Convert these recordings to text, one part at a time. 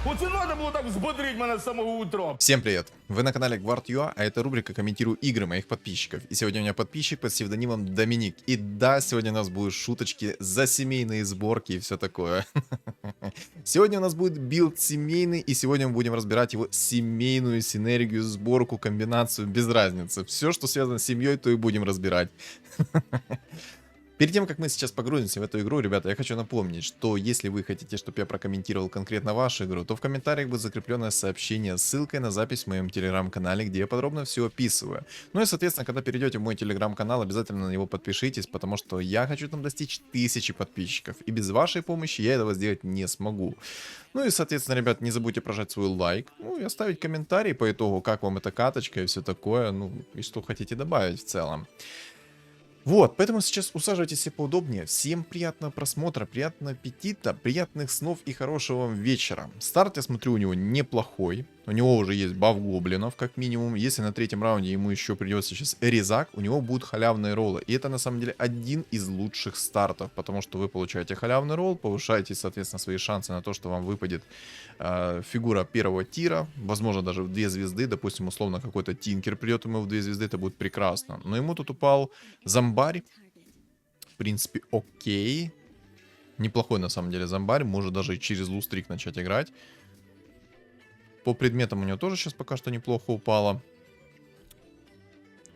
Оце надо було так взбодрить мене з самого утра. Всем привет! Вы на канале Guard.ua, а это рубрика «Комментирую игры моих подписчиков». И сегодня у меня подписчик под псевдонимом Доминик. И да, сегодня у нас будут шуточки за семейные сборки и все такое. Сегодня у нас будет билд семейный, и сегодня мы будем разбирать его семейную синергию, сборку, комбинацию, без разницы. Все, что связано с семьей, то и будем разбирать. Перед тем, как мы сейчас погрузимся в эту игру, ребята, я хочу напомнить, что если вы хотите, чтобы я прокомментировал конкретно вашу игру, то в комментариях будет закрепленное сообщение с ссылкой на запись в моем телеграм-канале, где я подробно все описываю. Ну и, соответственно, когда перейдете в мой телеграм-канал, обязательно на него подпишитесь, потому что я хочу там достичь 1000 подписчиков, и без вашей помощи я этого сделать не смогу. Ну и, соответственно, ребят, не забудьте прожать свой лайк, ну и оставить комментарий по итогу, как вам эта каточка и все такое, ну и что хотите добавить в целом. Вот, поэтому сейчас усаживайтесь все поудобнее. Всем приятного просмотра, приятного аппетита, приятных снов и хорошего вам вечера. Старт, я смотрю, у него неплохой. У него уже есть баф гоблинов, как минимум. Если на третьем раунде ему еще придется сейчас резак, у него будут халявные роллы. И это, на самом деле, один из лучших стартов, потому что вы получаете халявный ролл, повышаете, соответственно, свои шансы на то, что вам выпадет фигура первого тира, возможно, даже в 2 звезды. Допустим, условно, какой-то тинкер придет ему в 2 звезды, это будет прекрасно. Но ему тут упал зомбарь. В принципе, окей. Неплохой, на самом деле, зомбарь. Может даже и через лустрик начать играть. По предметам у него тоже сейчас пока что неплохо упало.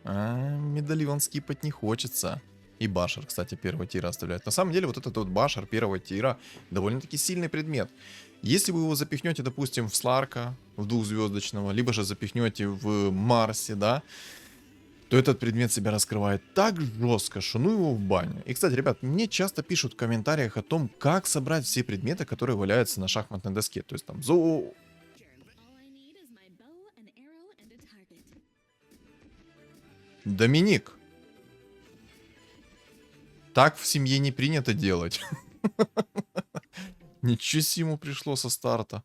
Медальон скипать не хочется. И башер, кстати, первого тира оставляет. На самом деле, вот этот вот башер первого тира довольно-таки сильный предмет. Если вы его запихнете, допустим, в Сларка, в 2-звездочного, либо же запихнете в Марсе, да, то этот предмет себя раскрывает так жестко, что ну его в баню. И, кстати, ребят, мне часто пишут в комментариях о том, как собрать все предметы, которые валяются на шахматной доске. То есть там Доминик. Так в семье не принято делать. Ничего себе ему пришло со старта.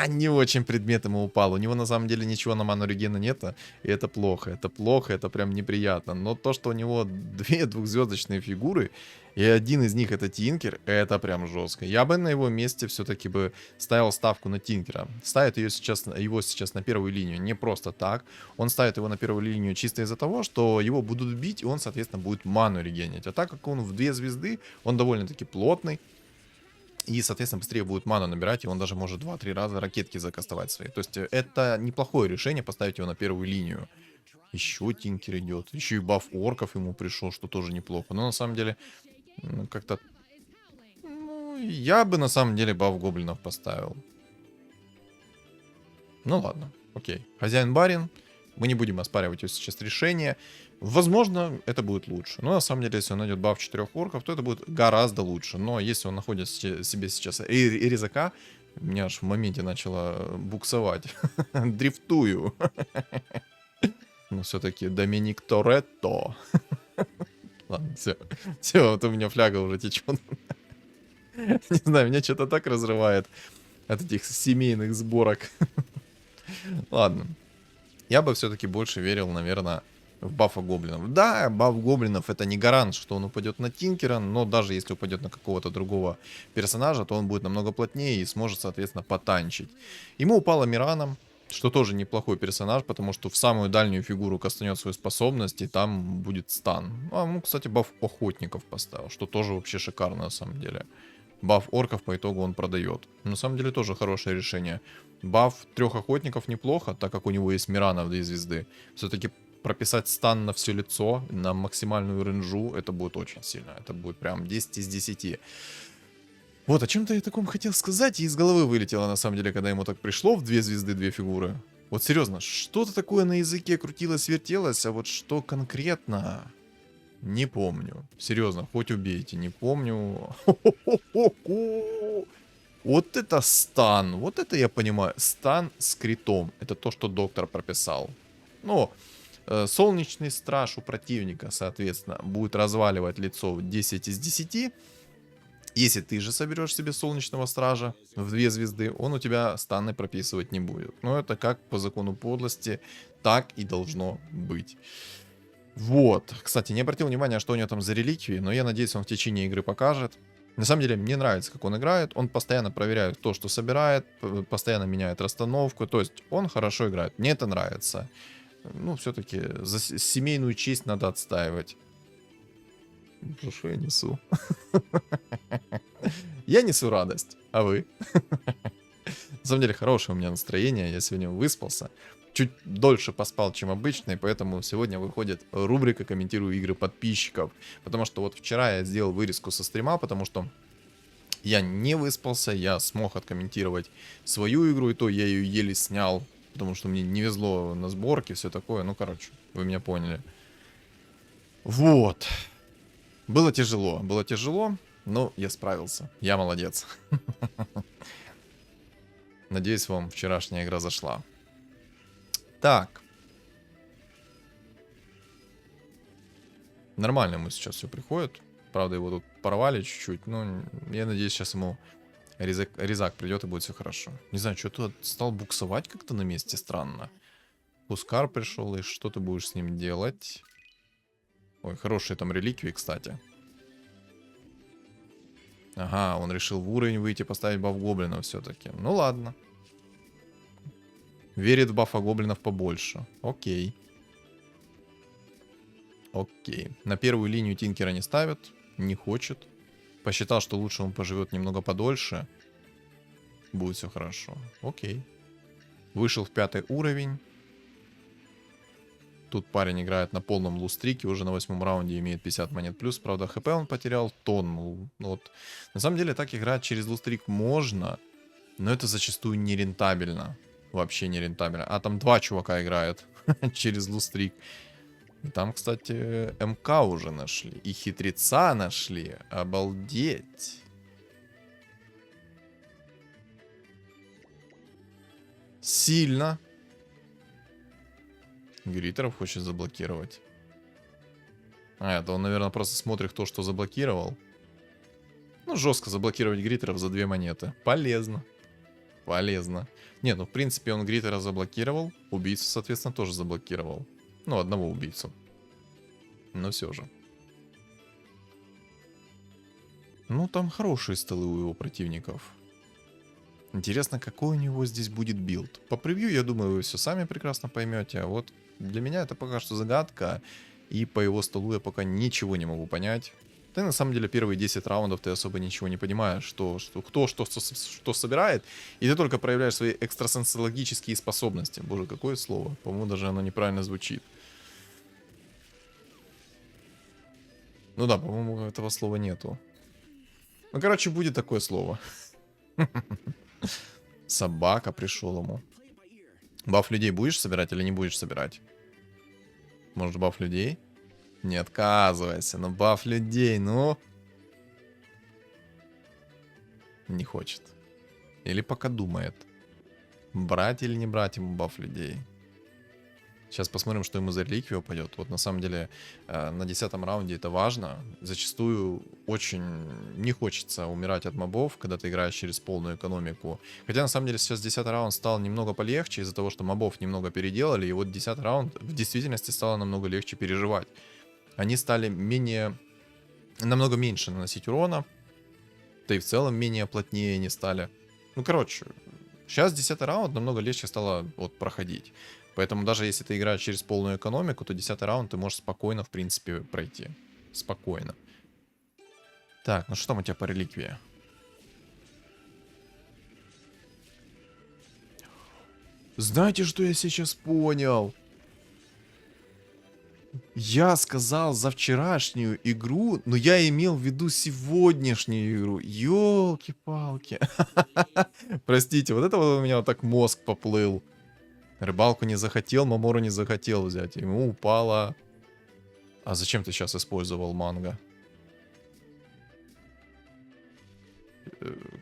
Не очень предмет ему упал. У него на самом деле ничего на ману регена нет. И это плохо. Это плохо, это прям неприятно. Но то, что у него 2 двухзвездочные фигуры, и один из них это Тинкер, это прям жестко. Я бы на его месте все-таки бы ставил ставку на Тинкера. Ставит его сейчас на первую линию не просто так. Он ставит его на первую линию чисто из-за того, что его будут бить, и он, соответственно, будет ману регенить. А так как он в 2 звезды, он довольно-таки плотный. И, соответственно, быстрее будет ману набирать, и он даже может 2-3 раза ракетки закастовать свои. То есть это неплохое решение поставить его на первую линию. Еще Тинкер идет, еще и баф орков ему пришел, что тоже неплохо. Но на самом деле, как-то... я бы на самом деле баф гоблинов поставил. Ну ладно, окей. Хозяин-барин. Мы не будем оспаривать сейчас решение. Возможно, это будет лучше. Но на самом деле, если он найдет баф 4 орков, то это будет гораздо лучше. Но если он находит себе сейчас резака, меня аж в моменте начало буксовать. Дрифтую. Но все-таки Доминик Торетто. Ладно, все. Все, вот у меня фляга уже течет. Не знаю, меня что-то так разрывает от этих семейных сборок. Ладно. Я бы все-таки больше верил, наверное, в бафа гоблинов. Да, баф гоблинов это не гарант, что он упадет на Тинкера, но даже если упадет на какого-то другого персонажа, то он будет намного плотнее и сможет, соответственно, потанчить. Ему упала Мирана, что тоже неплохой персонаж, потому что в самую дальнюю фигуру кастанет свою способность, и там будет стан. Ну, кстати, баф охотников поставил, что тоже вообще шикарно на самом деле. Баф орков по итогу он продает. На самом деле тоже хорошее решение. Баф 3 охотников неплохо, так как у него есть Мирана в 2 звезды. Все-таки прописать стан на все лицо, на максимальную рейнджу, это будет очень сильно. Это будет прям 10 из 10. Вот, о чем-то я таком хотел сказать, и из головы вылетело на самом деле, когда ему так пришло в 2 звезды 2 фигуры. Вот серьезно, что-то такое на языке крутилось-вертелось, а вот что конкретно... не помню. Серьезно, хоть убейте, не помню. Вот это стан. Вот это я понимаю. Стан с критом. Это то, что доктор прописал. Ну, солнечный страж у противника, соответственно, будет разваливать лицо в 10 из 10. Если ты же соберешь себе солнечного стража в 2 звезды, он у тебя станы прописывать не будет. Но это как по закону подлости, так и должно быть. Вот. Кстати, не обратил внимания, что у него там за реликвии, но я надеюсь, он в течение игры покажет. На самом деле, мне нравится, как он играет. Он постоянно проверяет то, что собирает, постоянно меняет расстановку. То есть он хорошо играет. Мне это нравится. Ну, все-таки за семейную честь надо отстаивать. Что я несу? Я несу радость. А вы? На самом деле, хорошее у меня настроение. Я сегодня выспался. Чуть дольше поспал, чем обычно, и поэтому сегодня выходит рубрика «Комментирую игры подписчиков». Потому что вот вчера я сделал вырезку со стрима, потому что я не выспался, я смог откомментировать свою игру, и то я ее еле снял, потому что мне не везло на сборке, все такое. Ну, короче, вы меня поняли. Вот. Было тяжело, но я справился. Я молодец. Надеюсь, вам вчерашняя игра зашла. Так. Нормально ему сейчас все приходит. Правда, его тут порвали чуть-чуть. Но я надеюсь, сейчас ему резак придет и будет все хорошо. Не знаю, что-то стал буксовать как-то на месте странно. Пускар пришел, и что ты будешь с ним делать? Ой, хорошие там реликвии, кстати. Ага, он решил в уровень выйти, поставить баф гоблинов все-таки. Ну ладно. Верит в бафа гоблинов побольше. Окей. Окей. На первую линию Тинкера не ставят. Не хочет. Посчитал, что лучше он поживет немного подольше. Будет все хорошо. Окей. Вышел в 5 уровень. Тут парень играет на полном лустрике. Уже на 8 раунде имеет 50 монет плюс. Правда, хп он потерял тонну. Ну, вот. На самом деле, так играть через лустрик можно. Но это зачастую нерентабельно. Вообще нерентабельно. А там 2 чувака играют через лустрик. Там, кстати, МК уже нашли. И хитреца нашли. Обалдеть. Сильно. Гритеров хочет заблокировать. А, это он, наверное, просто смотрит, кто что заблокировал. Ну, жестко заблокировать гритеров за 2 монеты. Полезно. Полезно. Не, ну, в принципе, он гритера заблокировал. Убийцу, соответственно, тоже заблокировал. Ну, одного убийцу. Но все же. Ну, там хорошие столы у его противников. Интересно, какой у него здесь будет билд. По превью, я думаю, вы все сами прекрасно поймете. А вот для меня это пока что загадка. И по его столу я пока ничего не могу понять. Ты на самом деле первые 10 раундов ты особо ничего не понимаешь, кто что собирает. И ты только проявляешь свои экстрасенсологические способности. Боже, какое слово. По-моему, даже оно неправильно звучит. Ну да, по-моему, этого слова нету. Ну, короче, будет такое слово. Собака пришел ему. Баф людей будешь собирать или не будешь собирать? Может, баф людей? Не отказывайся, ну баф людей, ну. Не хочет. Или пока думает. Брать или не брать ему баф людей. Сейчас посмотрим, что ему за реликвию упадет. Вот на самом деле на 10-м раунде это важно. Зачастую очень не хочется умирать от мобов, когда ты играешь через полную экономику. Хотя на самом деле сейчас 10-й раунд стал немного полегче из-за того, что мобов немного переделали. И вот 10-й раунд в действительности стало намного легче переживать. Они стали намного меньше наносить урона. Да и в целом менее плотнее они стали. Ну короче, сейчас 10-й раунд намного легче стало вот проходить. Поэтому даже если ты играешь через полную экономику, то 10-й раунд ты можешь спокойно, в принципе, пройти. Спокойно. Так, ну что там у тебя по реликвии? Знаете, что я сейчас понял? Я сказал за вчерашнюю игру, но я имел в виду сегодняшнюю игру. Ёлки-палки. Простите, вот это вот у меня вот так мозг поплыл. Рыбалку не захотел, Мамору не захотел взять. Ему упало... А зачем ты сейчас использовал манго?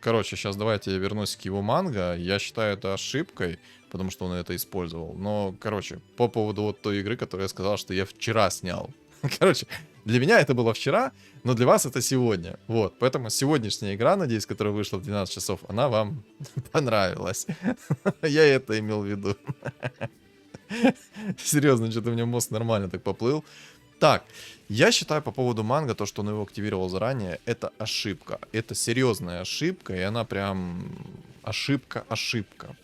Короче, сейчас давайте я вернусь к его манго. Я считаю это ошибкой, потому что он это использовал. Но, короче, по поводу вот той игры, которую я сказал, что я вчера снял. Короче, для меня это было вчера, но для вас это сегодня. Вот, поэтому сегодняшняя игра, надеюсь, которая вышла в 12 часов, она вам понравилась. Я это имел в виду. Серьезно, что-то у меня мозг нормально так поплыл. Так, я считаю по поводу манго, то, что он его активировал заранее, это ошибка. Это серьезная ошибка, и она прям ошибка.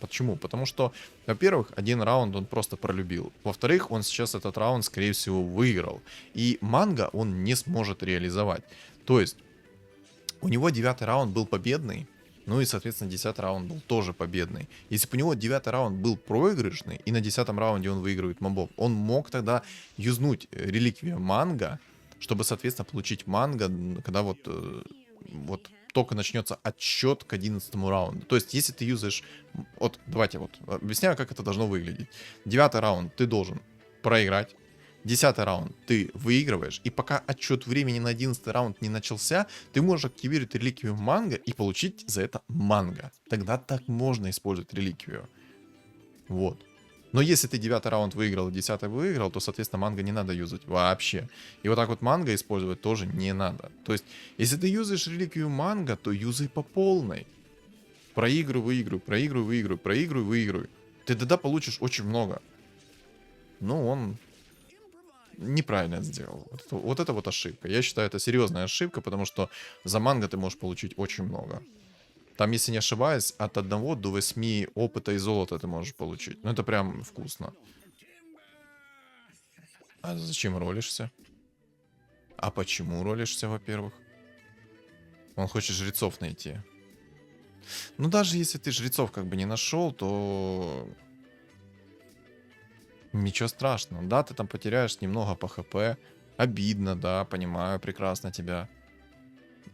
Почему? Потому что, во-первых, один раунд он просто пролюбил. Во-вторых, он сейчас этот раунд, скорее всего, выиграл. И манго он не сможет реализовать. То есть, у него 9-й раунд был победный, ну и, соответственно, 10-й раунд был тоже победный. Если бы у него 9-й раунд был проигрышный, и на 10-м раунде он выигрывает мобов, он мог тогда юзнуть реликвию манго, чтобы, соответственно, получить манго, когда вот только начнется отсчет к 11-му раунду. То есть, если ты юзаешь... Вот, давайте вот, объясняю, как это должно выглядеть. 9-й раунд ты должен проиграть. 10-й раунд ты выигрываешь, и пока отсчет времени на 11-й раунд не начался, ты можешь активировать реликвию манго и получить за это манго. Тогда так можно использовать реликвию. Вот. Но если ты 9-й раунд выиграл и 10-й выиграл, то, соответственно, манго не надо юзать вообще. И вот так вот манго использовать тоже не надо. То есть, если ты юзаешь реликвию манго, то юзай по полной. Проигрывай, выигрывай, проигрывай, выигрывай, проигрывай, выигрывай. Ты тогда получишь очень много. Ну, он... неправильно сделал. Вот это вот ошибка. Я считаю, это серьезная ошибка, потому что за манго ты можешь получить очень много. Там, если не ошибаюсь, от 1 до 8 опыта и золота ты можешь получить. Ну, это прям вкусно. А зачем ролишься? А почему ролишься, во-первых? Он хочет жрецов найти. Ну, даже если ты жрецов как бы не нашел, то... ничего страшного. Да, ты там потеряешь немного по хп. Обидно, да, понимаю прекрасно тебя.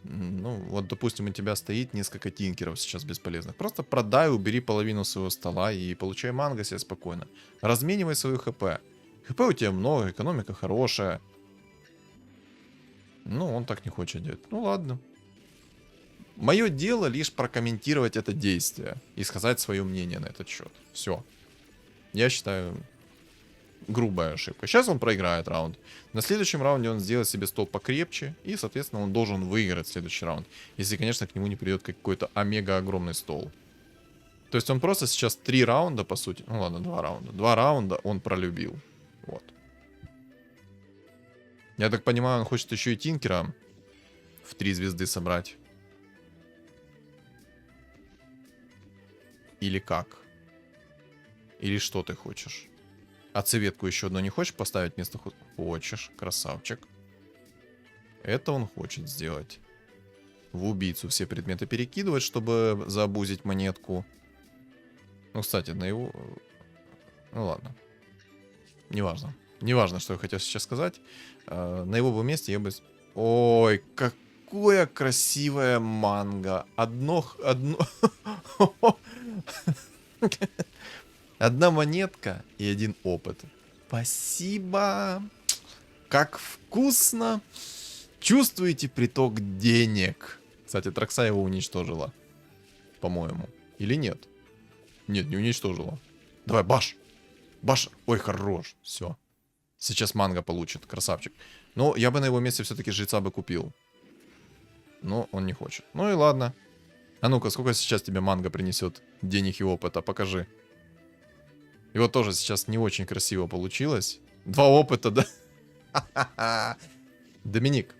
Ну, вот, допустим, у тебя стоит несколько тинкеров сейчас бесполезных. Просто продай, убери половину своего стола и получай манго себе спокойно. Разменивай свою хп. Хп у тебя много, экономика хорошая. Ну, он так не хочет делать. Ну, ладно. Мое дело лишь прокомментировать это действие и сказать свое мнение на этот счет. Все. Я считаю... грубая ошибка. Сейчас он проиграет раунд. На следующем раунде он сделает себе стол покрепче. И, соответственно, он должен выиграть следующий раунд. Если, конечно, к нему не придет какой-то омега-огромный стол. То есть он просто сейчас 3 раунда, по сути. Ну ладно, 2 раунда. 2 раунда он пролюбил. Вот. Я так понимаю, он хочет еще и Тинкера в 3 звезды собрать. Или как? Или что ты хочешь? А цветку еще одну не хочешь поставить вместо... Хочешь, красавчик. Это он хочет сделать. В убийцу все предметы перекидывать, чтобы заобузить монетку. Ну, кстати, на его... Ну, ладно. Неважно. Неважно, что я хотел сейчас сказать. На его бы месте я бы... Ой, какое красивое манго. Одно... Одна монетка и 1 опыт. Спасибо. Как вкусно. Чувствуете приток денег. Кстати, Тракса его уничтожила. По-моему. Или нет? Нет, не уничтожила. Давай, баш. Баш. Ой, хорош. Все. Сейчас манго получит. Красавчик. Но я бы на его месте все-таки жреца бы купил. Но он не хочет. Ну и ладно. А ну-ка, сколько сейчас тебе манго принесет денег и опыта? Покажи. И вот тоже сейчас не очень красиво получилось. 2 опыта, да? Доминик,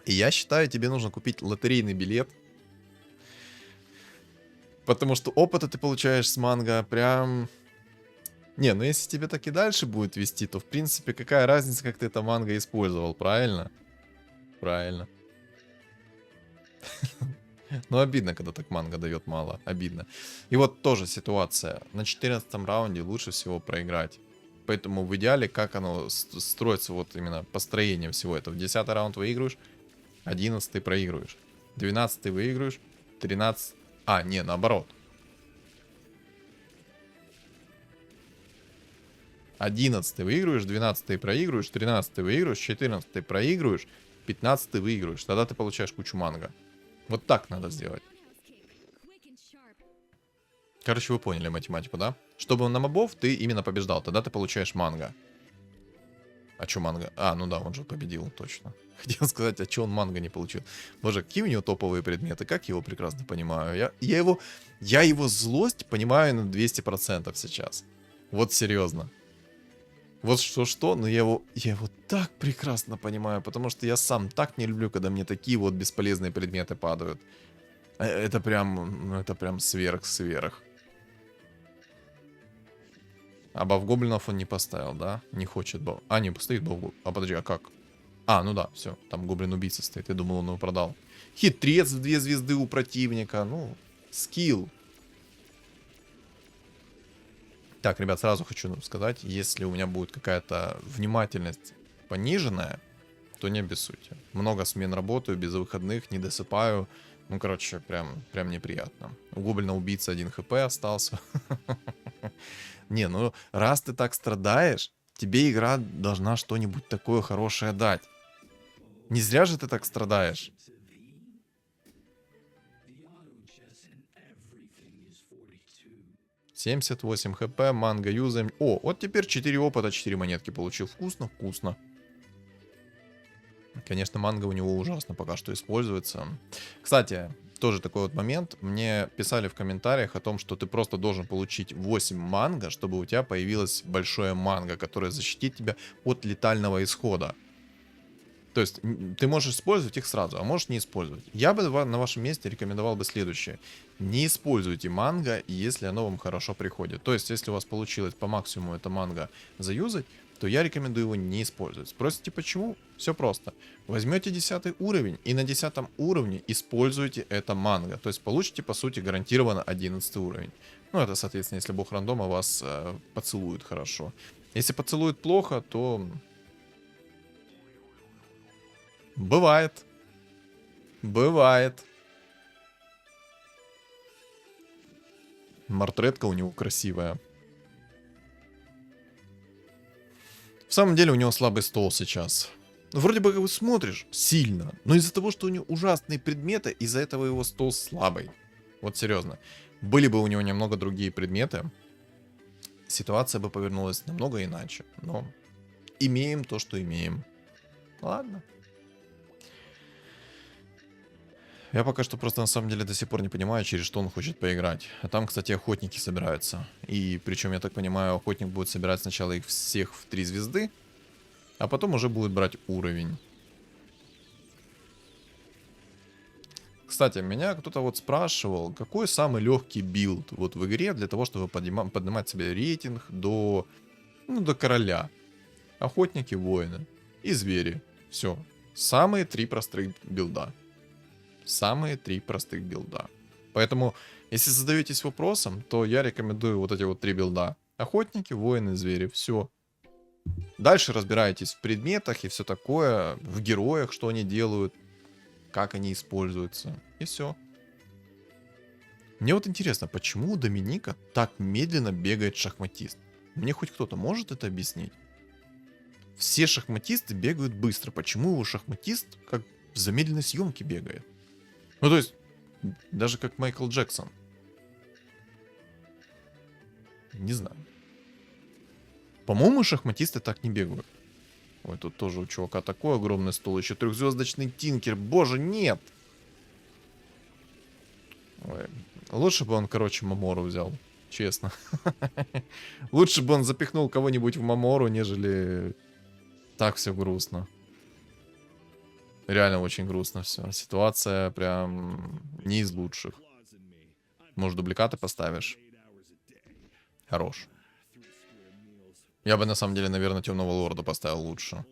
я считаю, тебе нужно купить лотерейный билет. Потому что опыта ты получаешь с манго прям... Не, ну если тебе так и дальше будет вести, то в принципе какая разница, как ты это манго использовал, правильно? Правильно. Ну, обидно, когда так манго дает мало. Обидно. И вот тоже ситуация. На 14-м раунде лучше всего проиграть. Поэтому в идеале, как оно строится, вот именно построение всего этого. 10-й раунд выигрываешь, 11-й проигрываешь, 12-й выигрываешь, 13... А, не, наоборот. 11-й выигрываешь, 12-й проигрываешь, 13-й выигрываешь, 14-й проигрываешь, 15-й выигрываешь. Тогда ты получаешь кучу манго. Вот так надо сделать. Короче, вы поняли математику, да? Чтобы на мобов ты именно побеждал, тогда ты получаешь манго. А чё манго? А, ну да, он же победил, точно. Хотел сказать, а чё он манго не получил? Боже, какие у него топовые предметы, как я его прекрасно понимаю. Я его злость понимаю на 200% сейчас. Вот серьезно. Вот что-что, но я его так прекрасно понимаю, потому что я сам так не люблю, когда мне такие вот бесполезные предметы падают. Это прям сверх. А баф-гоблинов он не поставил, да? Не хочет баф. А, не, стоит баф. А подожди, а как? А, ну да, все. Там гоблин-убийца стоит. Я думал, он его продал. Хитрец в 2 звезды у противника. Ну, скилл. Так, ребят, сразу хочу сказать, если у меня будет какая-то внимательность пониженная, то не обессудьте. Много смен работаю, без выходных, не досыпаю. Ну, короче, прям неприятно. У гоблина-убийцы 1 хп остался. Не, ну раз ты так страдаешь, тебе игра должна что-нибудь такое хорошее дать. Не зря же ты так страдаешь. «78 хп, манго юзаем». О, вот теперь 4 опыта, 4 монетки получил. Вкусно, вкусно. Конечно, манго у него ужасно пока что используется. Кстати, тоже такой вот момент. Мне писали в комментариях о том, что ты просто должен получить 8 манго, чтобы у тебя появилось большое манго, которое защитит тебя от летального исхода. То есть ты можешь использовать их сразу, а можешь не использовать. Я бы на вашем месте рекомендовал бы следующее. Не используйте манго, если оно вам хорошо приходит. То есть, если у вас получилось по максимуму это манго заюзать, то я рекомендую его не использовать. Спросите, почему? Все просто. Возьмете 10 уровень и на 10 уровне используйте это манго. То есть, получите, по сути, гарантированно 11 уровень. Ну, это, соответственно, если бог рандома вас поцелует хорошо. Если поцелует плохо, то... Бывает. Бывает. Мартретка у него красивая. В самом деле у него слабый стол сейчас. Вроде бы, как бы смотришь, сильно. Но из-за того, что у него ужасные предметы, из-за этого его стол слабый. Вот серьезно. Были бы у него немного другие предметы, ситуация бы повернулась намного иначе. Но имеем то, что имеем. Ладно. Я пока что просто на самом деле до сих пор не понимаю, через что он хочет поиграть. А там, кстати, охотники собираются. И причем, я так понимаю, охотник будет собирать сначала их всех в 3 звезды, а потом уже будет брать уровень. Кстати, меня кто-то вот спрашивал, какой самый легкий билд вот в игре для того, чтобы поднимать себе рейтинг до, ну, до короля. Охотники, воины и звери. Все. Самые 3 простых билда. Самые 3 простых билда. Поэтому, если задаетесь вопросом, то я рекомендую вот эти вот 3 билда. Охотники, воины, звери. Все. Дальше разбираетесь в предметах и все такое. В героях, что они делают. Как они используются. И все. Мне вот интересно, почему у Доминика так медленно бегает шахматист? Мне хоть кто-то может это объяснить? Все шахматисты бегают быстро. Почему его шахматист как в замедленной съемке бегает? Ну, то есть, даже как Майкл Джексон. Не знаю. По-моему, шахматисты так не бегают. Ой, тут тоже у чувака такой огромный стол. Еще 3-звездочный тинкер. Боже, нет! Ой, лучше бы он, короче, Мамору взял. Честно. Лучше бы он запихнул кого-нибудь в Мамору, нежели... Так все грустно. Реально очень грустно все. Ситуация прям не из лучших. Может, дубликаты поставишь? Хорош. Я бы на самом деле, наверное, Темного Лорда поставил лучше.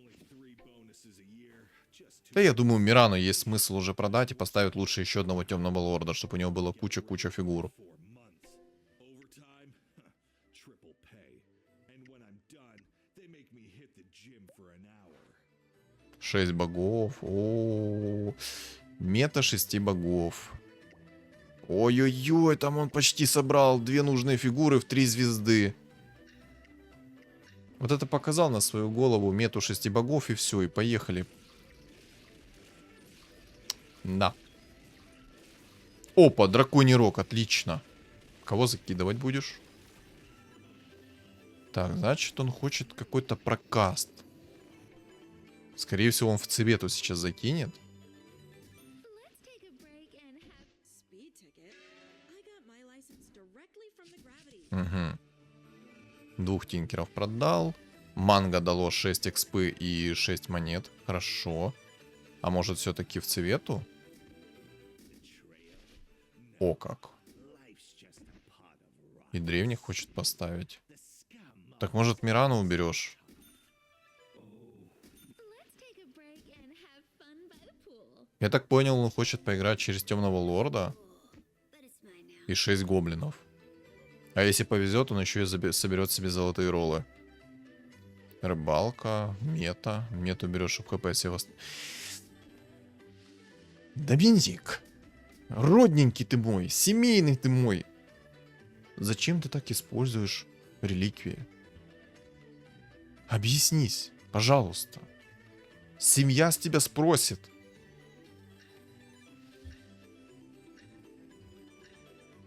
Да я думаю, Мирану есть смысл уже продать и поставить лучше еще одного Темного Лорда, чтобы у него было куча-куча фигур. 6 богов. О, мета 6 богов. Ой-ой-ой, там он почти собрал 2 нужные фигуры в 3 звезды. Вот это показал на свою голову мету 6 богов, и все, и поехали. Да. Опа, драконий рог, отлично. Кого закидывать будешь? Так, значит, он хочет какой-то прокаст. Скорее всего, он в цвету сейчас закинет. Угу. 2 тинкеров продал. Манго дало 6 экспы и 6 монет. Хорошо. А может все-таки в цвету? О как. И древних хочет поставить. Так может Мирану уберешь? Я так понял, он хочет поиграть через Темного Лорда и 6 гоблинов. А если повезет, он еще и соберет себе золотые роллы. Рыбалка, мета. Мету берешь, чтобы хп себе Доминик, родненький ты мой, семейный ты мой. Зачем ты так используешь реликвии? Объяснись, пожалуйста. Семья с тебя спросит.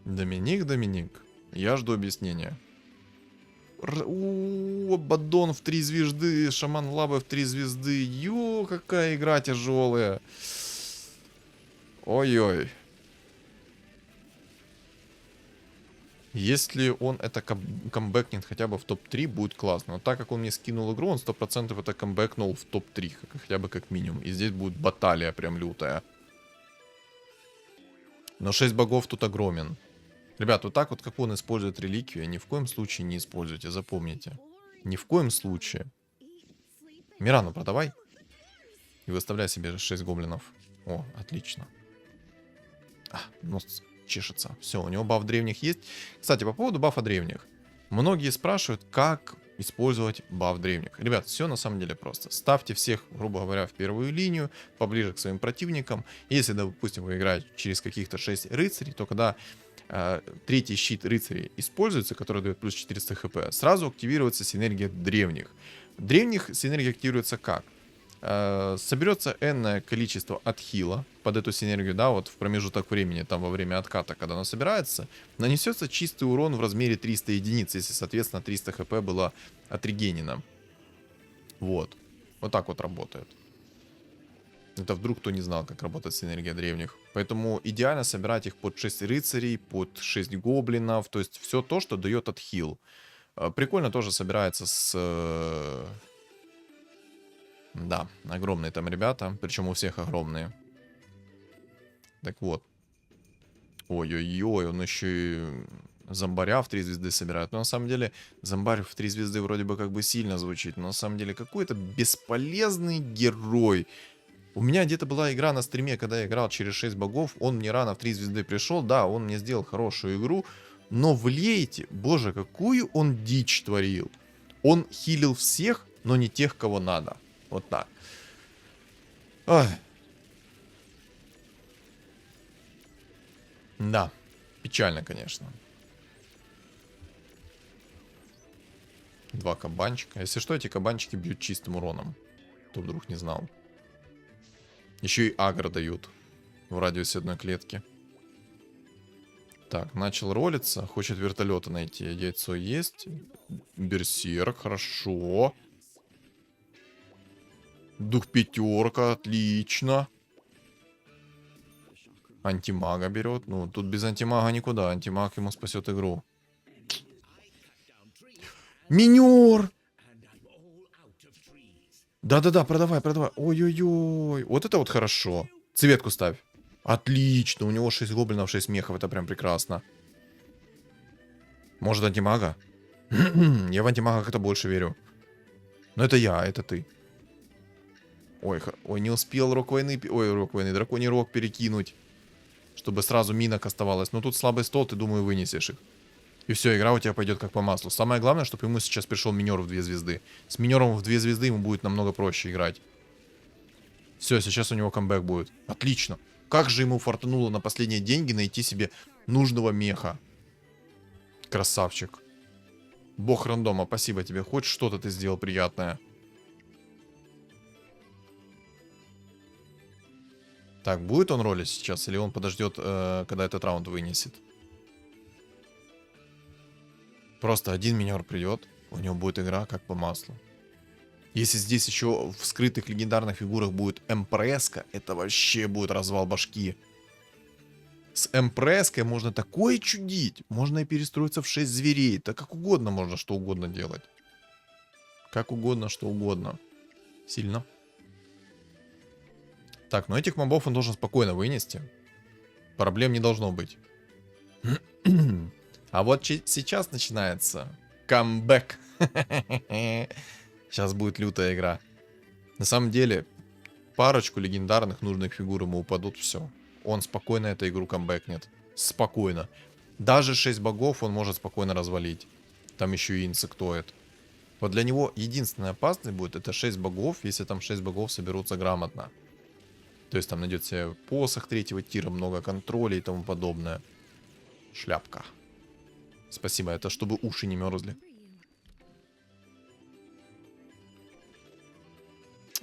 Доминик, я жду объяснения. Бадон в 3 звезды, Шаман Лабы в 3 звезды. Ё, какая игра тяжелая. Ой-ой. Если он это камбэкнет хотя бы в топ-3, будет классно. Но так как он мне скинул игру, он 100% это камбэкнул в топ-3, хотя бы как минимум. И здесь будет баталия прям лютая. Но 6 богов тут огромен. Ребят, вот так вот, как он использует реликвию, ни в коем случае не используйте, запомните. Ни в коем случае. Мирану продавай. И выставляй себе 6 гоблинов. О, отлично. Нос чешется. Все, у него баф древних есть. Кстати, по поводу бафа древних. Многие спрашивают, как использовать баф древних. Ребят, все на самом деле просто. Ставьте всех, грубо говоря, в первую линию, поближе к своим противникам. Если, допустим, вы играете через каких-то 6 рыцарей, то когда третий щит рыцарей используется, который дает плюс 400 хп, сразу активируется синергия древних. Древних синергия активируется как? Соберется энное количество отхила под эту синергию, да, вот в промежуток времени, там во время отката, когда она собирается, нанесется чистый урон в размере 300 единиц, если, соответственно, 300 хп было отрегенено. Вот. Вот так вот работает. Это вдруг кто не знал, как работает синергия древних. Поэтому идеально собирать их под 6 рыцарей, под 6 гоблинов, то есть все то, что дает отхил. Прикольно тоже собирается с... Да, огромные там ребята, причем у всех огромные. Так вот. Ой-ой-ой, он еще и зомбаря в 3 звезды собирает. Но на самом деле зомбарь в 3 звезды вроде бы как бы сильно звучит. Но на самом деле какой-то бесполезный герой. У меня где-то была игра на стриме, когда я играл через 6 богов. Он мне рано в 3 звезды пришел. Да, он мне сделал хорошую игру. Но в лейте, боже, какую он дичь творил. Он хилил всех, но не тех, кого надо. Вот так. Ой. Да, печально, конечно. 2 кабанчика. Если что, эти кабанчики бьют чистым уроном. Кто вдруг не знал. Еще и агро дают в радиусе одной клетки. Так, начал ролиться. Хочет вертолета найти. Яйцо есть. Берсерк, хорошо. Дух пятерка, отлично. Антимага берет. Ну, тут без антимага никуда. Антимаг ему спасет игру. Минер! Да-да-да, продавай, продавай. Ой-ой-ой. Вот это вот хорошо. Цветку ставь. Отлично. У него 6 гоблинов, 6 мехов. Это прям прекрасно. Может, антимага? Я в антимага как-то больше верю. Но это я, это ты. Ой, ой, не успел рок войны... Ой, рок войны, драконий рог перекинуть. Чтобы сразу минок оставалось. Но тут слабый стол, ты, думаю, вынесешь их. И все, игра у тебя пойдет как по маслу. Самое главное, чтобы ему сейчас пришел минер в 2 звезды. С минером в 2 звезды ему будет намного проще играть. Все, сейчас у него камбэк будет. Отлично. Как же ему фартануло на последние деньги найти себе нужного меха. Красавчик. Бог рандома, спасибо тебе. Хоть что-то ты сделал приятное. Так, будет он ролить сейчас, или он подождет, когда этот раунд вынесет? Просто один минер придет, у него будет игра как по маслу. Если здесь еще в скрытых легендарных фигурах будет Эмпреска, это вообще будет развал башки. С Эмпреской можно такое чудить. Можно и перестроиться в 6 зверей. Да как угодно можно что угодно делать. Как угодно, что угодно. Сильно. Так, но этих мобов он должен спокойно вынести. Проблем не должно быть. А вот сейчас начинается камбэк. Сейчас будет лютая игра. На самом деле, парочку легендарных нужных фигур ему упадут, все. Он спокойно эту игру камбэкнет. Спокойно. Даже 6 богов он может спокойно развалить. Там еще и инсектоид. Вот для него единственная опасность будет это 6 богов, если там 6 богов соберутся грамотно. То есть там найдет себе посох 3-го тира, много контроля и тому подобное. Шляпка. Спасибо, это чтобы уши не мерзли.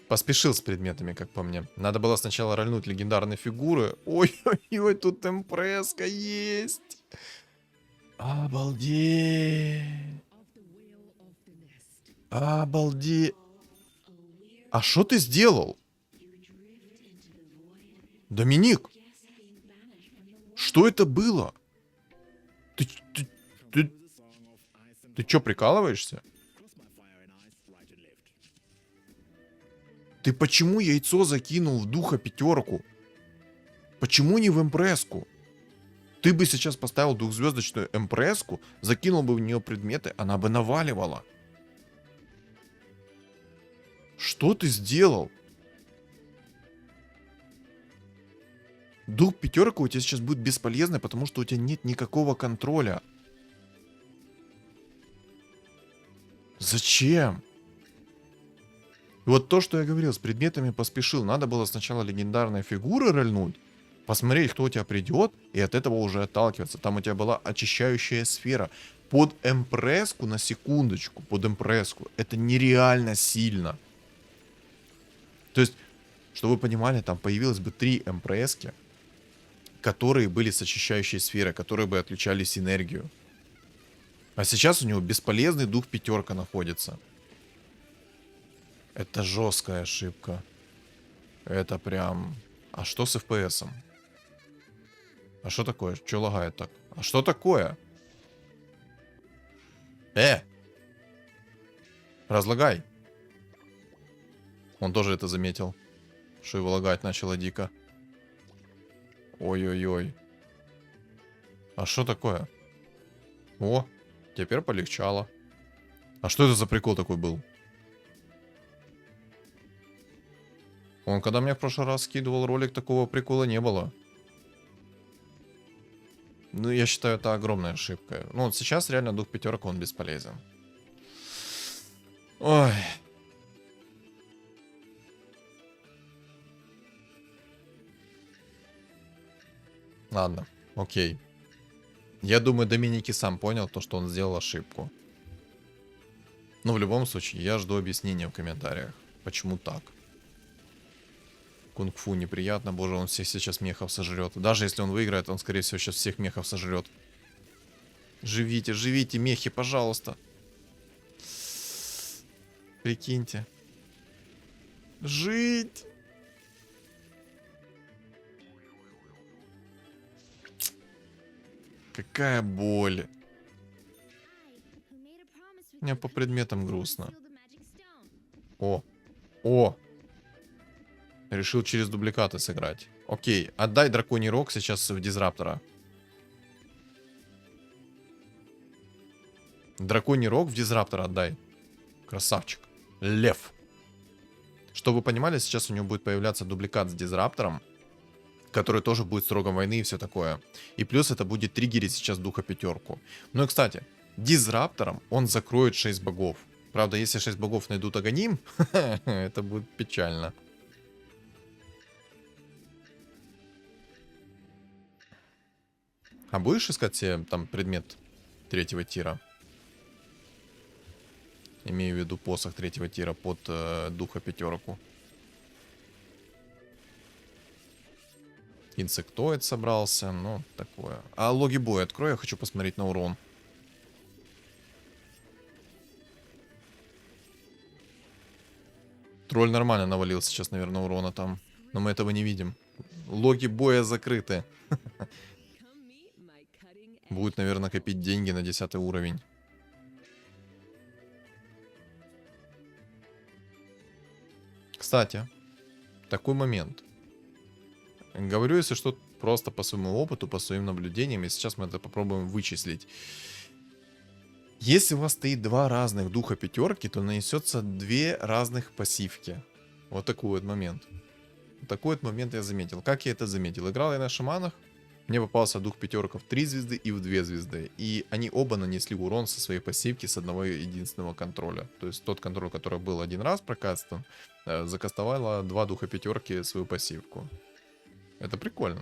Поспешил с предметами, как по мне. Надо было сначала рольнуть легендарные фигуры. Ой-ой-ой, тут импреска есть. Обалдеть. Обалдеть. А что ты сделал? Доминик. Что это было? Ты, ты, ты, ты чё, прикалываешься? Ты почему яйцо закинул в духа 5? Почему не в импреску? Ты бы сейчас поставил двухзвездочную импреску, закинул бы в нее предметы, она бы наваливала. Что ты сделал? Дух 5 у тебя сейчас будет бесполезный, потому что у тебя нет никакого контроля. Зачем? И вот то, что я говорил, с предметами поспешил. Надо было сначала легендарные фигуры рольнуть, посмотреть, кто у тебя придет, и от этого уже отталкиваться. Там у тебя была очищающая сфера. Под импреску, на секундочку, под импреску. Это нереально сильно. То есть, чтобы вы понимали, там появилось бы 3 импрески, которые были с очищающей сферой, которые бы отключали синергию. А сейчас у него бесполезный дух 5 находится. Это жесткая ошибка. Это прям... А что с FPS-ом? А что такое? Что лагает так? А что такое? Разлагай. Он тоже это заметил. Что его лагать начало дико. Ой-ой-ой. А что такое? О, теперь полегчало. А что это за прикол такой был? Он, когда мне в прошлый раз скидывал ролик, такого прикола не было. Ну, я считаю, это огромная ошибка. Ну, вот сейчас реально дух 5 он бесполезен. Ой. Ладно, окей. Я думаю, Доминики сам понял то, что он сделал ошибку. Но в любом случае, я жду объяснения в комментариях. Почему так? Кунг-фу неприятно, боже, он всех сейчас мехов сожрет. Даже если он выиграет, он, скорее всего, сейчас всех мехов сожрет. Живите, живите, мехи, пожалуйста. Прикиньте. Жить! Какая боль. Мне по предметам грустно. О, о! Решил через дубликаты сыграть. Окей, отдай драконий рог сейчас в дизраптора. Драконий рог в дизраптора отдай. Красавчик. Лев. Чтобы вы понимали, сейчас у него будет появляться дубликат с дизраптором, который тоже будет с рогом войны и все такое. И плюс это будет триггерить сейчас духа 5. Ну и кстати, дизраптором он закроет 6 богов. Правда, если 6 богов найдут Аганим, это будет печально. А будешь искать себе там предмет 3-го тира? Имею в виду посох 3-го тира под духа 5. Инсектоид собрался, ну, такое. А логи боя открой, я хочу посмотреть на урон. Тролль нормально навалил сейчас, наверное, урона там. Но мы этого не видим. Логи боя закрыты. Будет, наверное, копить деньги на 10 уровень. Кстати, такой момент. Говорю, если что, просто по своему опыту, по своим наблюдениям, и сейчас мы это попробуем вычислить. Если у вас стоит два разных духа пятерки, то нанесется две разных пассивки. Вот такой вот момент. Такой вот момент я заметил. Как я это заметил? Играл я на шаманах, мне попался дух пятерка в 3 звезды и в 2 звезды. И они оба нанесли урон со своей пассивки с одного единственного контроля. То есть тот контроль, который был один раз прокастан, закастовала два духа пятерки свою пассивку. Это прикольно.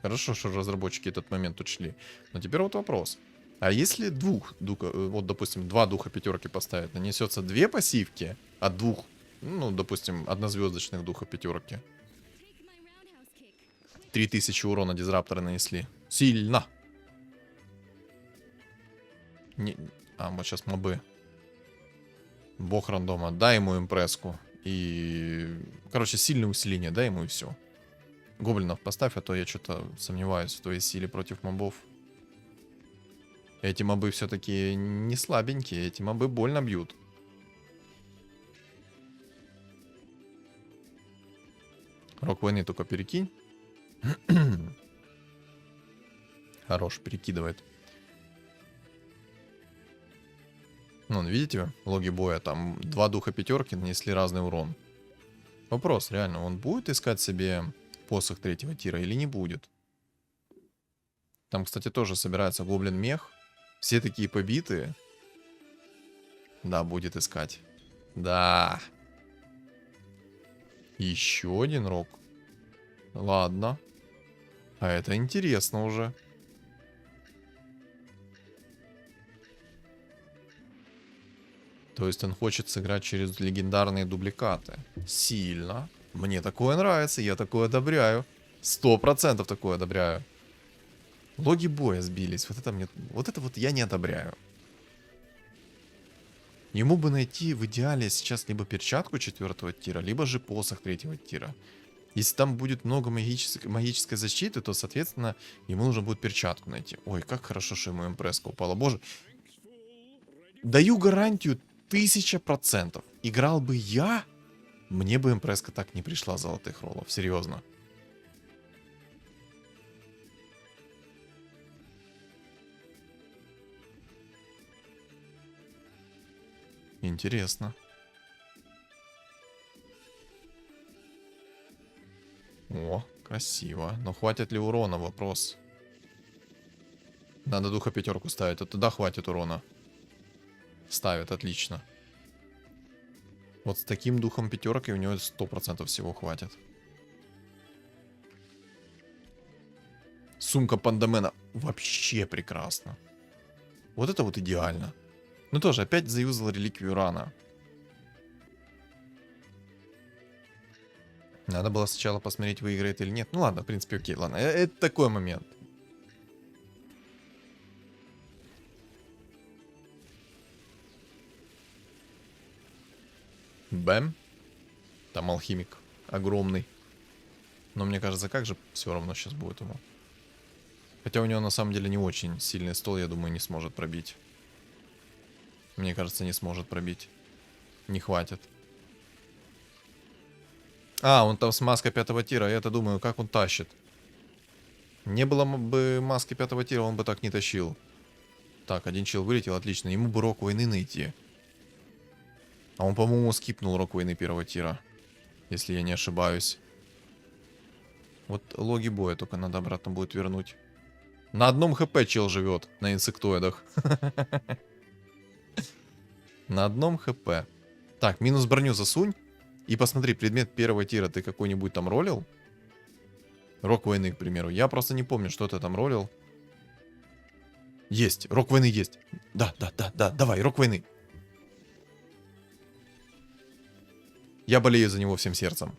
Хорошо, что разработчики этот момент учли. Но теперь вот вопрос. А если вот допустим, два духа пятерки поставить, нанесется две пассивки от двух, ну, допустим, однозвездочных духа пятерки. 3000 урона дизрапторы нанесли. Сильно. Вот сейчас мобы. Бог рандома. Дай ему импресску. И... Короче, сильное усиление. Дай ему и все. Гоблинов поставь, а то я что-то сомневаюсь в твоей силе против мобов. Эти мобы все-таки не слабенькие. Эти мобы больно бьют. Рок войны только перекинь. Хорош, перекидывает. Ну, видите, логи боя, там два духа пятерки нанесли разный урон. Вопрос, реально, он будет искать себе посох третьего тира или не будет? Там, кстати, тоже собирается гоблин-мех. Все такие побитые. Да, будет искать. Да. Еще один рок. Ладно. А это интересно уже. То есть он хочет сыграть через легендарные дубликаты. Сильно. Мне такое нравится, я такое одобряю. 100% такое одобряю. Логи боя сбились. Вот это вот я не одобряю. Ему бы найти в идеале сейчас либо перчатку 4-го тира, либо же посох 3-го тира. Если там будет много магической защиты, то, соответственно, ему нужно будет перчатку найти. Ой, как хорошо, что ему импресска упала. Боже. Даю гарантию 1000%. Играл бы я, мне бы импресска так не пришла золотых роллов. Серьезно. Интересно. О, красиво. Но хватит ли урона? Вопрос. Надо духа пятерку ставить, а туда хватит урона. Ставит, отлично. Вот с таким духом пятерки у него 100% всего хватит. Сумка пандамена вообще прекрасно. Вот это вот идеально. Ну тоже, опять заюзал реликвию рана. Надо было сначала посмотреть, выиграет или нет. Ну ладно, в принципе, окей, ладно. Это такой момент. Бэм. Там алхимик огромный. Но мне кажется, как же все равно сейчас будет ему. Хотя у него на самом деле не очень сильный стол, я думаю, не сможет пробить. Мне кажется, не сможет пробить. Не хватит. А, он там с маской 5-го тира. Я-то думаю, как он тащит. Не было бы маски 5-го тира, он бы так не тащил. Так, один чел вылетел, отлично. Ему бы рок войны найти. А он, по-моему, скипнул рок войны 1-го тира. Если я не ошибаюсь. Вот логи боя только надо обратно будет вернуть. На одном хп чел живет. На инсектоидах. На одном хп. Так, минус броню засунь. И посмотри, предмет 1-го тира ты какой-нибудь там ролил? Рок войны, к примеру. Я просто не помню, что ты там ролил. Есть, рок войны есть. Да, давай, рок войны. Я болею за него всем сердцем.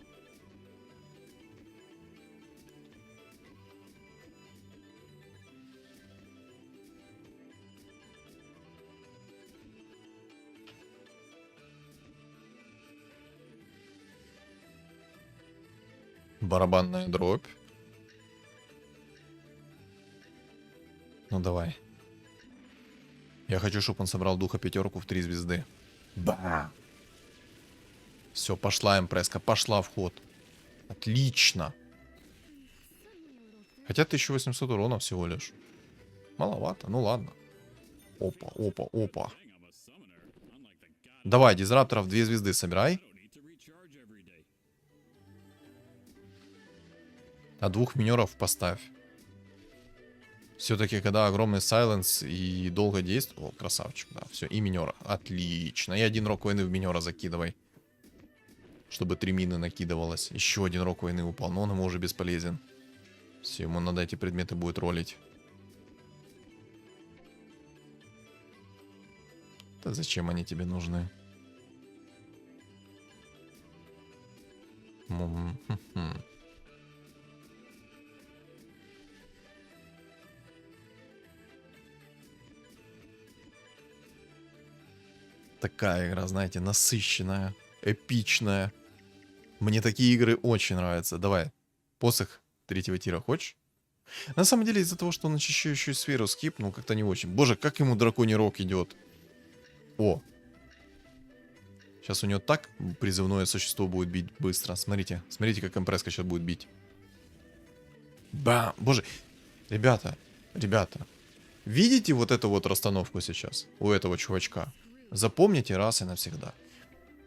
Барабанная дробь. Ну давай. Я хочу, чтобы он собрал духа пятерку в 3 звезды. Ба! Все, пошла импреска, пошла в ход. Отлично. Хотя 1800 урона всего лишь. Маловато, ну ладно. Опа, опа, опа. Давай, дизрапторов 2 звезды собирай. А 2 минеров поставь. Все-таки, когда огромный сайленс и долго действует... О, красавчик, да, все, и минера. Отлично. И 1 рок войны в минера закидывай. Чтобы 3 мины накидывалось. Еще 1 рок войны упал, но он ему уже бесполезен. Все, ему надо эти предметы будет ролить. Да зачем они тебе нужны? Такая игра, знаете, насыщенная, эпичная. Мне такие игры очень нравятся. Давай, посох 3-го тира хочешь? На самом деле, из-за того, что он очищающую сферу скипнул, как-то не очень. Боже, как ему драконий рог идет. О. Сейчас у него так призывное существо будет бить быстро. Смотрите, смотрите, как импреска сейчас будет бить. Бам! Боже, ребята, ребята. Видите вот эту вот расстановку сейчас у этого чувачка? Запомните раз и навсегда.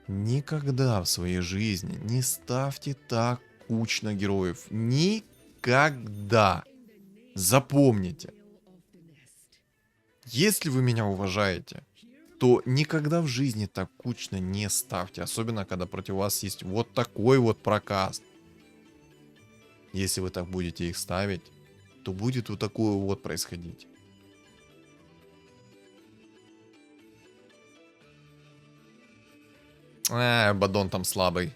Никогда в своей жизни не ставьте так кучно героев. Никогда. Запомните. Если вы меня уважаете, то никогда в жизни так кучно не ставьте. Особенно, когда против вас есть вот такой вот прокаст. Если вы так будете их ставить, то будет вот такое вот происходить. Абаддон там слабый.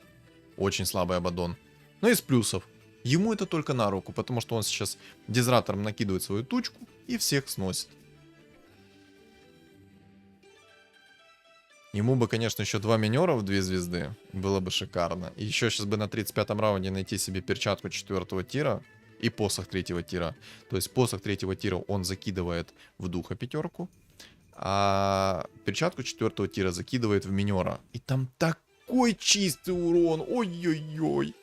Очень слабый Абаддон. Но из плюсов. Ему это только на руку, потому что он сейчас дизратором накидывает свою тучку и всех сносит. Ему бы, конечно, еще 2 минера в 2 звезды. Было бы шикарно. И еще сейчас бы на 35-м раунде найти себе перчатку 4-го тира и посох 3-го тира. То есть посох 3-го тира он закидывает в духа 5-ку. А перчатку 4-го тира закидывает в минера. И там такой чистый урон. Ой-ой-ой.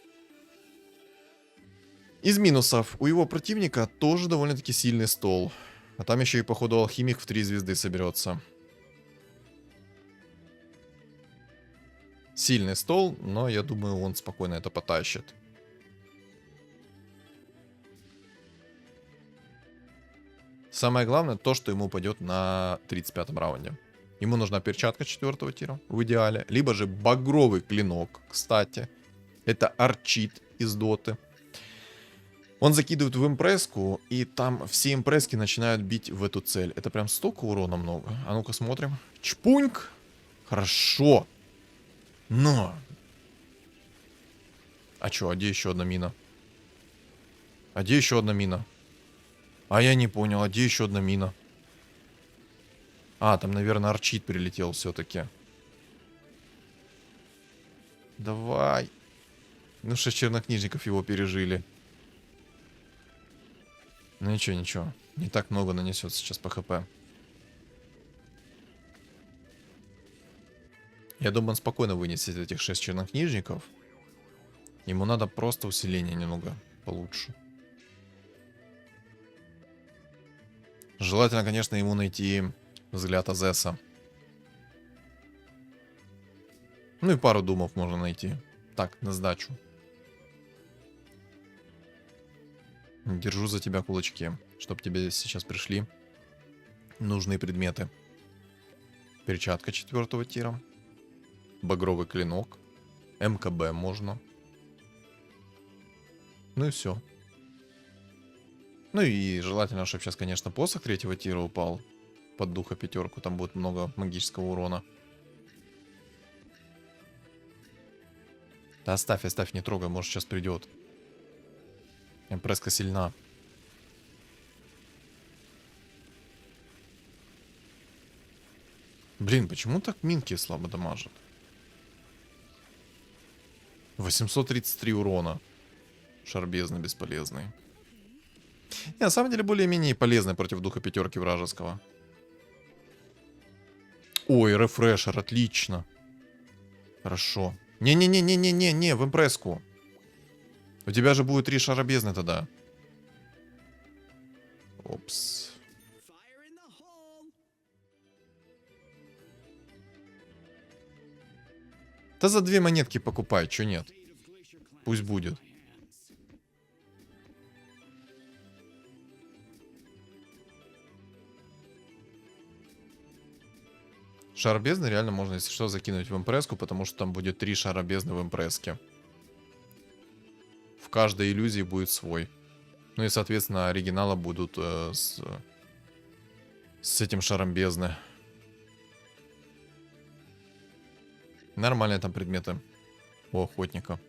Из минусов. У его противника тоже довольно-таки сильный стол. А там еще и, походу, алхимик в 3 звезды соберется. Сильный стол, но я думаю, он спокойно это потащит. Самое главное то, что ему упадет на 35-м раунде. Ему нужна перчатка 4-го тира, в идеале. Либо же багровый клинок, кстати. Это арчит из доты. Он закидывает в импреску, и там все импрески начинают бить в эту цель. Это прям столько урона много. А ну-ка смотрим. Чпуньк. Хорошо. Но. А чё, а где еще одна мина? А где еще одна мина? А я не понял, а где еще одна мина? А, там, наверное, арчит прилетел все-таки. Давай. Ну, 6 чернокнижников его пережили. Ну ничего, ничего. Не так много нанесет сейчас по хп. Я думаю, он спокойно вынесет этих 6 чернокнижников. Ему надо просто усиление немного получше. Желательно, конечно, ему найти взгляд Азеса. Ну и пару думов можно найти. Так, на сдачу. Держу за тебя кулачки, чтобы тебе сейчас пришли нужные предметы. Перчатка 4-го тира. Багровый клинок. МКБ можно. Ну и все. Ну и желательно, чтобы сейчас, конечно, посох 3-го тира упал. Под духа 5-ку. Там будет много магического урона. Да оставь, оставь, не трогай, может сейчас придет. Импреска сильна. Блин, почему так минки слабо дамажат? 833 урона. Шар бездны бесполезный. Не, на самом деле более-менее полезный против духа 5-ки вражеского. Ой, рефрешер, отлично. Хорошо. Не-не-не-не-не-не, в импресску. У тебя же будет 3 шара бездны тогда. Опс. Да за 2 монетки покупай, чё нет? Пусть будет. Шар бездны реально можно, если что, закинуть в импресску, потому что там будет 3 шара бездны в импресске. В каждой иллюзии будет свой. Ну и, соответственно, оригинала будут с этим шаром бездны. Нормальные там предметы у охотника.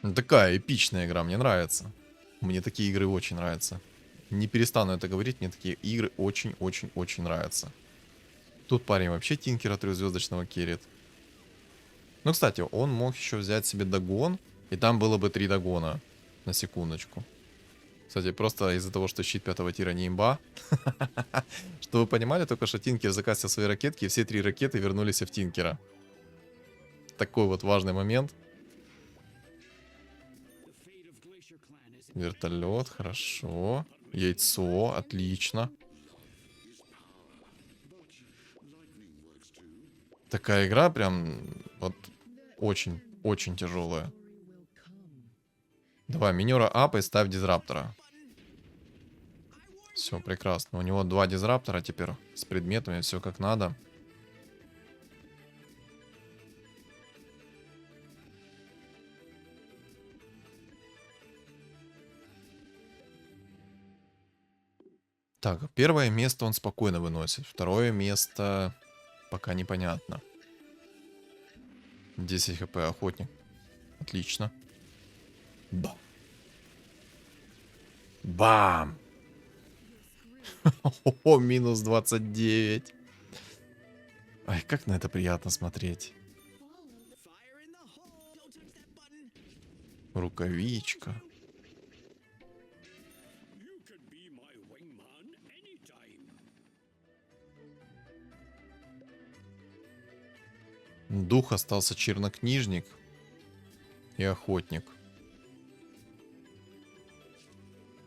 Ну, такая эпичная игра, мне нравится. Мне такие игры очень нравятся. Не перестану это говорить, мне такие игры очень-очень-очень нравятся. Тут парень вообще Тинкера 3-звездочного керрит. Ну, кстати, он мог еще взять себе догон, и там было бы 3 догона. На секундочку. Кстати, просто из-за того, что щит 5-го тира не имба. Что вы понимали, только что Тинкер закастил свои ракетки, и все 3 ракеты вернулись в Тинкера. Такой вот важный момент. Вертолет, хорошо. Яйцо, отлично. Такая игра прям вот очень тяжелая. Давай, минера ап и ставь дизраптора. Все, прекрасно. У него 2 дизраптора теперь с предметами, все как надо. Так, первое место он спокойно выносит. Второе место пока непонятно. 10 хп охотник. Отлично. Бам. Бам! О, минус 29. Ай, как на это приятно смотреть. Рукавичка. Дух остался чернокнижник и охотник.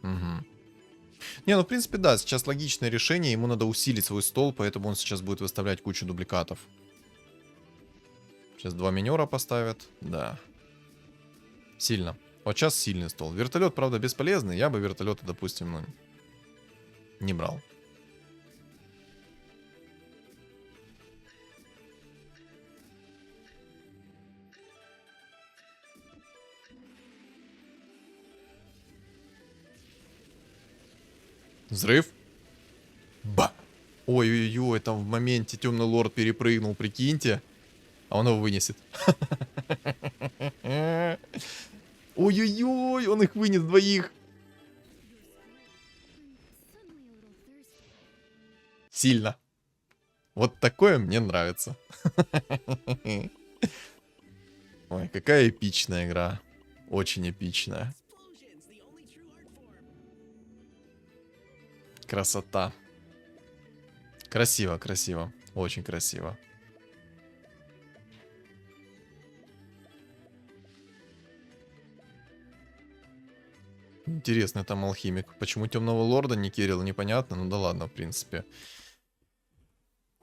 Угу. Не, ну в принципе да, сейчас логичное решение. Ему надо усилить свой стол, поэтому он сейчас будет выставлять кучу дубликатов. Сейчас 2 минера поставят. Да. Сильно. Вот сейчас сильный стол. Вертолет, правда, бесполезный. Я бы вертолета, допустим, ну, не брал. Взрыв. Ба. Ой-ой-ой, там в моменте темный лорд перепрыгнул, прикиньте. А он его вынесет. Ой-ой-ой, он их вынес двоих. Сильно. Вот такое мне нравится. Ой, какая эпичная игра. Очень эпичная. Красота. Красиво, красиво. Очень красиво. Интересно, там алхимик. Почему темного лорда не керил, непонятно. Ну да ладно, в принципе.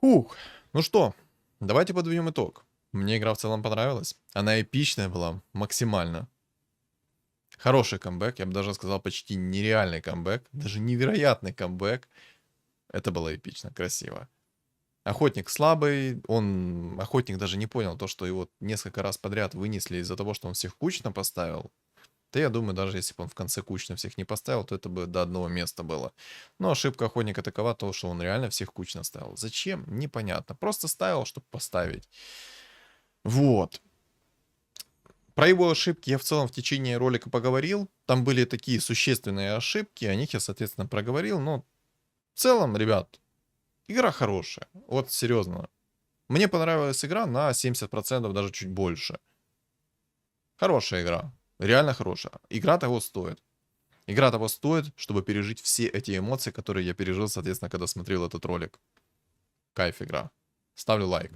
Ух. Ну что, давайте подведем итог. Мне игра в целом понравилась. Она эпичная была, максимально. Хороший камбэк, я бы даже сказал, почти нереальный камбэк. Даже невероятный камбэк. Это было эпично, красиво. Охотник слабый, охотник даже не понял то, что его несколько раз подряд вынесли из-за того, что он всех кучно поставил. Да я думаю, даже если бы он в конце кучно всех не поставил, то это бы до одного места было. Но ошибка охотника такова, то, что он реально всех кучно ставил. Зачем? Непонятно. Просто ставил, чтобы поставить. Вот. Про его ошибки я в целом в течение ролика поговорил. Там были такие существенные ошибки, о них я, соответственно, проговорил. Но в целом, ребят, игра хорошая. Вот серьезно. Мне понравилась игра на 70%, даже чуть больше. Хорошая игра. Реально хорошая. Игра того стоит. Игра того стоит, чтобы пережить все эти эмоции, которые я пережил, соответственно, когда смотрел этот ролик. Кайф игра. ставлю лайк.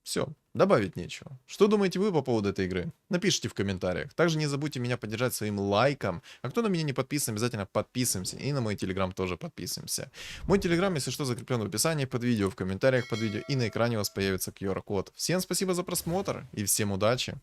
Все, добавить нечего. Что думаете вы по поводу этой игры? Напишите в комментариях. Также не забудьте меня поддержать своим лайком. А кто на меня не подписан, обязательно подписываемся. И на мой телеграм тоже подписываемся. Мой телеграм, если что, закреплен в описании под видео, в комментариях под видео. И на экране у вас появится QR-код. Всем спасибо за просмотр и всем удачи.